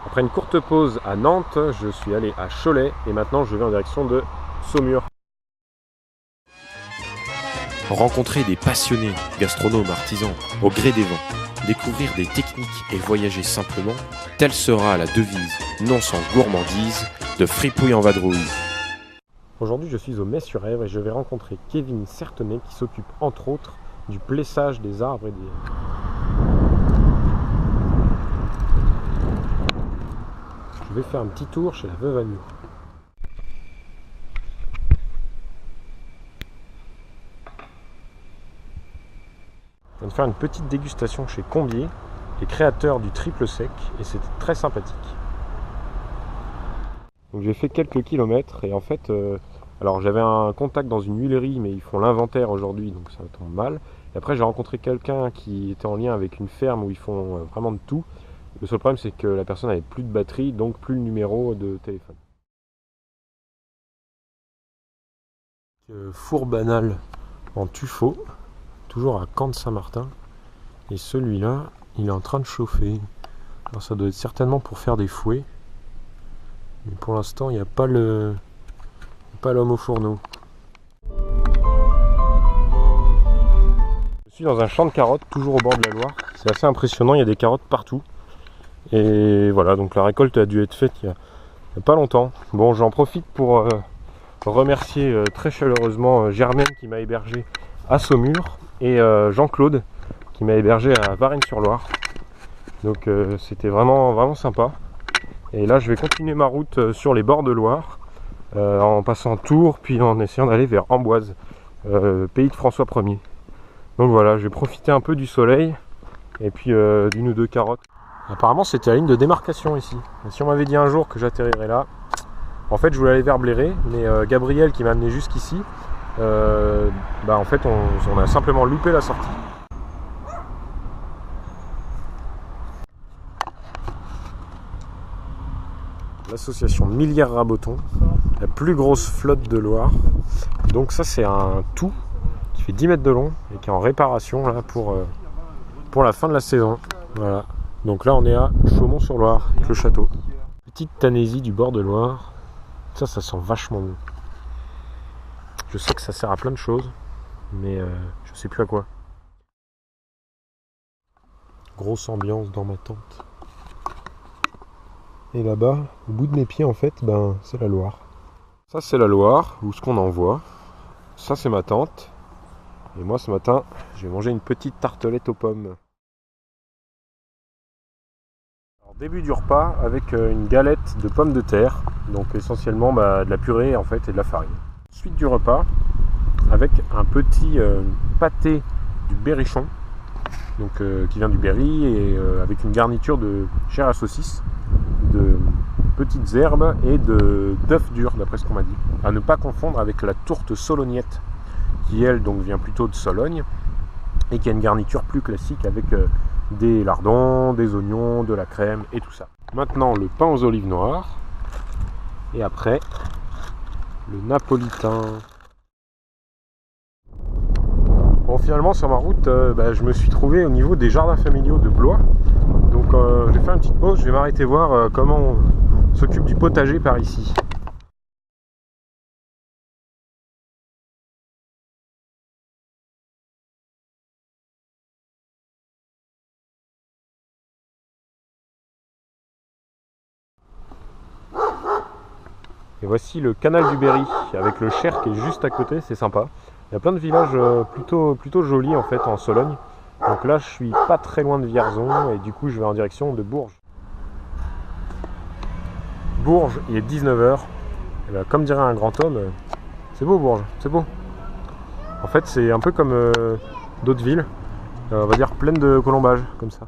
Après une courte pause à Nantes, je suis allé à Cholet et maintenant je vais en direction de Saumur. Rencontrer des passionnés, gastronomes, artisans, au gré des vents, découvrir des techniques et voyager simplement, telle sera la devise, non sans gourmandise, de Fripouille en Vadrouille. Aujourd'hui je suis au Mets-sur-Èvre et je vais rencontrer Kevin Certenet qui s'occupe entre autres du plessage des arbres et des... Je vais faire un petit tour chez la veuve Amure. Je viens de faire une petite dégustation chez Combier, les créateurs du triple sec, et c'était très sympathique. Donc j'ai fait quelques kilomètres et en fait, alors j'avais un contact dans une huilerie, mais ils font l'inventaire aujourd'hui, donc ça tombe mal. Et après j'ai rencontré quelqu'un qui était en lien avec une ferme où ils font vraiment de tout. Le seul problème c'est que la personne n'avait plus de batterie, donc plus le numéro de téléphone. Four banal en tuffeau, toujours à Camp de Saint-Martin. Et celui-là, il est en train de chauffer. Alors ça doit être certainement pour faire des fouets. Mais pour l'instant, il n'y a pas l'homme au fourneau. Je suis dans un champ de carottes, toujours au bord de la Loire. C'est assez impressionnant, il y a des carottes partout. Et voilà, donc la récolte a dû être faite il y a pas longtemps. Bon, j'en profite pour remercier très chaleureusement Germaine qui m'a hébergé à Saumur et Jean-Claude qui m'a hébergé à Varennes-sur-Loire. Donc c'était vraiment sympa. Et là je vais continuer ma route sur les bords de Loire en passant Tours puis en essayant d'aller vers Amboise, pays de François Ier. Donc voilà, je vais profiter un peu du soleil et puis d'une ou deux carottes. Apparemment c'était la ligne de démarcation ici. Et si on m'avait dit un jour que j'atterrirais là, en fait je voulais aller vers Bléré, mais Gabriel qui m'a amené jusqu'ici, en fait on a simplement loupé la sortie. L'association Millière Raboton, la plus grosse flotte de Loire. Donc ça c'est un tout qui fait 10 mètres de long et qui est en réparation là pour la fin de la saison. Voilà. Donc là on est à Chaumont-sur-Loire avec le château. Petite Tanésie du bord de Loire. Ça sent vachement bon. Je sais que ça sert à plein de choses, mais je sais plus à quoi. Grosse ambiance dans ma tente. Et là-bas, au bout de mes pieds en fait, c'est la Loire. Ça c'est la Loire, ou ce qu'on en voit. Ça c'est ma tente. Et moi ce matin, je vais manger une petite tartelette aux pommes. Alors, début du repas avec une galette de pommes de terre. Donc essentiellement de la purée en fait et de la farine. Suite du repas avec un petit pâté du Berrichon. Donc qui vient du Berry et avec une garniture de chair à saucisse, de petites herbes et d'œufs durs d'après ce qu'on m'a dit. À ne pas confondre avec la tourte Solognette qui elle donc vient plutôt de Sologne et qui a une garniture plus classique avec des lardons, des oignons, de la crème et tout ça. Maintenant le pain aux olives noires et après le napolitain. Bon, finalement sur ma route je me suis trouvé au niveau des jardins familiaux de Blois. Donc je vais faire une petite pause, je vais m'arrêter voir comment on s'occupe du potager par ici. Et voici le canal du Berry avec le Cher qui est juste à côté, c'est sympa. Il y a plein de villages plutôt jolis en fait en Sologne. Donc là je suis pas très loin de Vierzon et du coup je vais en direction de Bourges. Bourges, il est 19h. Et comme dirait un grand homme, c'est beau Bourges, c'est beau. En fait c'est un peu comme d'autres villes, on va dire pleines de colombages comme ça.